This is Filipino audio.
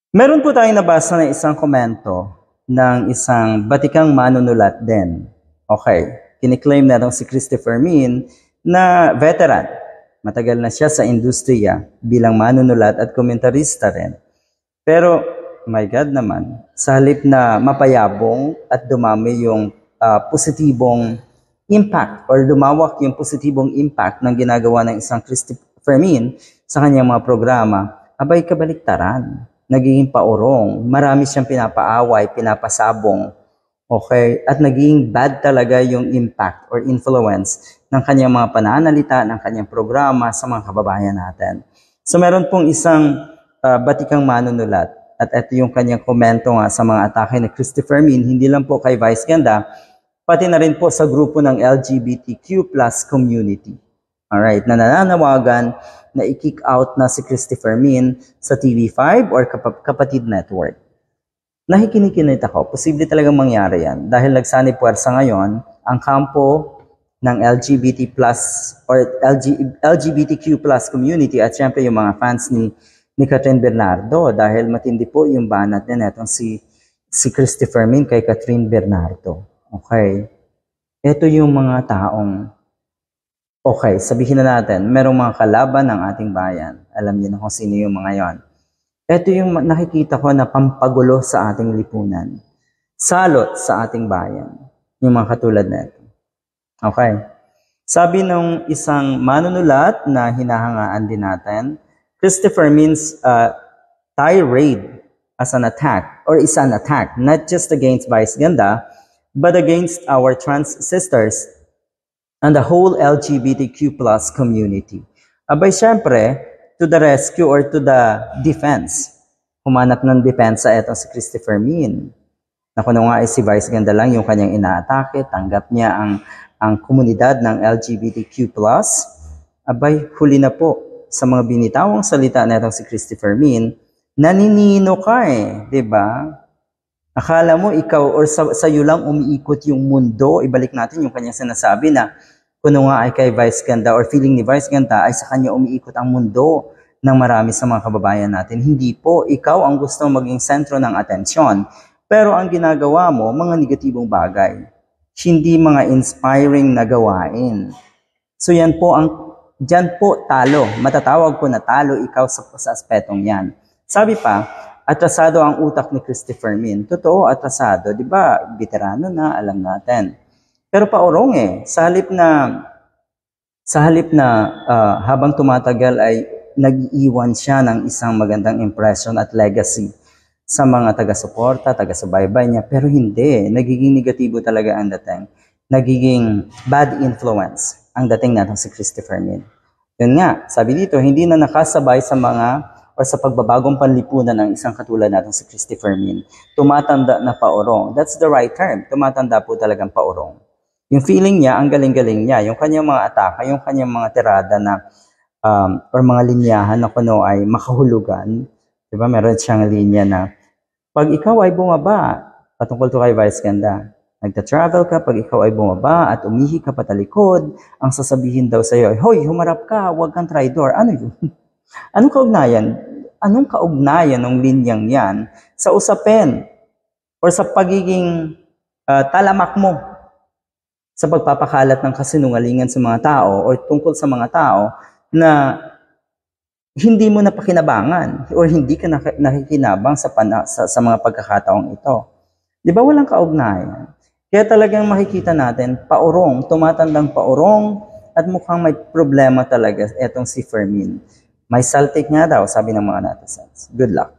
Meron po tayong nabasa na isang komento ng isang batikang manunulat din. Okay, kiniklaim na itong si Christopher Min na veteran. Matagal na siya sa industriya bilang manunulat at komentarista rin. Pero, my God naman, sa halip na mapayabong at dumami yung positibong impact or lumawak yung positibong impact ng ginagawa ng isang Christopher Min sa kanyang mga programa, abay kabaliktaran. Nagiging paurong, marami siyang pinapaaway, pinapasabong, okay? At naging bad talaga yung impact or influence ng kanyang mga pananalita, ng kanyang programa sa mga kababayan natin. So meron pong isang batikang manunulat at ito yung kanyang komento nga sa mga atake ni Christopher Min, hindi lang po kay Vice Ganda, pati na rin po sa grupo ng LGBTQ+ community. Alright, na nananawagan na i-kick out na si Christopher Min sa TV5 or Kapatid Network. Nakikinikinit ako, posible talagang mangyari yan dahil nagsanib puwersa ngayon ang kampo ng LGBT+ or LGBTQ+ community at syempre yung mga fans ni Catherine Bernardo dahil matindi po yung banat din itong si Christopher Min kay Catherine Bernardo. Okay. Ito yung mga taong okay, sabihin na natin, merong mga kalaban ng ating bayan. Alam niyo na kung sino yung mga yon. Ito yung nakikita ko na pampagulo sa ating lipunan. Salot sa ating bayan. Yung mga katulad na ito. Okay. Sabi ng isang manunulat na hinahangaan din natin, Christopher Min's tirade as an attack or is an attack not just against Vice Ganda, but against our trans sisters and the whole LGBTQ+ community. Abay, syempre, to the rescue or to the defense. Humanap ng depensa itong si Christopher Min. Na kung nga ay si Vice Ganda lang yung kanyang inaatake, tanggap niya ang komunidad ng LGBTQ+. Abay, huli na po sa mga binitawang salita na itong si Christopher Min, naninino ka diba? Akala mo ikaw or sa'yo lang umiikot yung mundo, ibalik natin yung kanyang sinasabi na kung nga ay kay Vice Ganda or feeling ni Vice Ganda ay sa kanya umiikot ang mundo ng marami sa mga kababayan natin. Hindi po, ikaw ang gusto maging sentro ng atensyon. Pero ang ginagawa mo, mga negatibong bagay. Hindi mga inspiring na gawain. So yan po, dyan po talo. Matatawag ko na talo ikaw sa aspetong yan. Sabi pa, atrasado ang utak ni Christopher Min. Totoo, atrasado. Di ba? Veterano na, alam natin. Pero paurong Sa halip na habang tumatagal ay nag-iwan siya ng isang magandang impression at legacy sa mga taga-suporta, taga-subaybay niya. Pero hindi. Nagiging negatibo talaga ang dating. Nagiging bad influence ang dating natin si Christopher Min. Yun nga, sabi dito, hindi na nakasabay sa mga o sa pagbabagong panlipunan ng isang katulad natin si Christopher Min. Tumatanda na paurong. That's the right term. Tumatanda po talagang paurong. Yung feeling niya, ang galing-galing niya. Yung kanyang mga ataka, yung kanyang mga tirada na or mga linyahan na kuno ay makahulugan. Diba? Meron siyang linya na pag ikaw ay bumaba, patungkol to kay Vice Ganda, nagta-travel ka, pag ikaw ay bumaba at umihi ka patalikod, ang sasabihin daw sa'yo, hoy, humarap ka, huwag kang traidor. Ano yun? Anong kaugnayan? Anong kaugnayan ng linyang yan sa usapin or sa pagiging talamak mo sa pagpapakalat ng kasinungalingan sa mga tao or tungkol sa mga tao na hindi mo napakinabangan or hindi ka nakikinabang sa mga pagkakataong ito. Di ba walang kaugnayan? Kaya talagang makikita natin, paurong, tumatandang paurong at mukhang may problema talaga etong si Fermin. May saltik nga daw, sabi ng mga netizens. Good luck.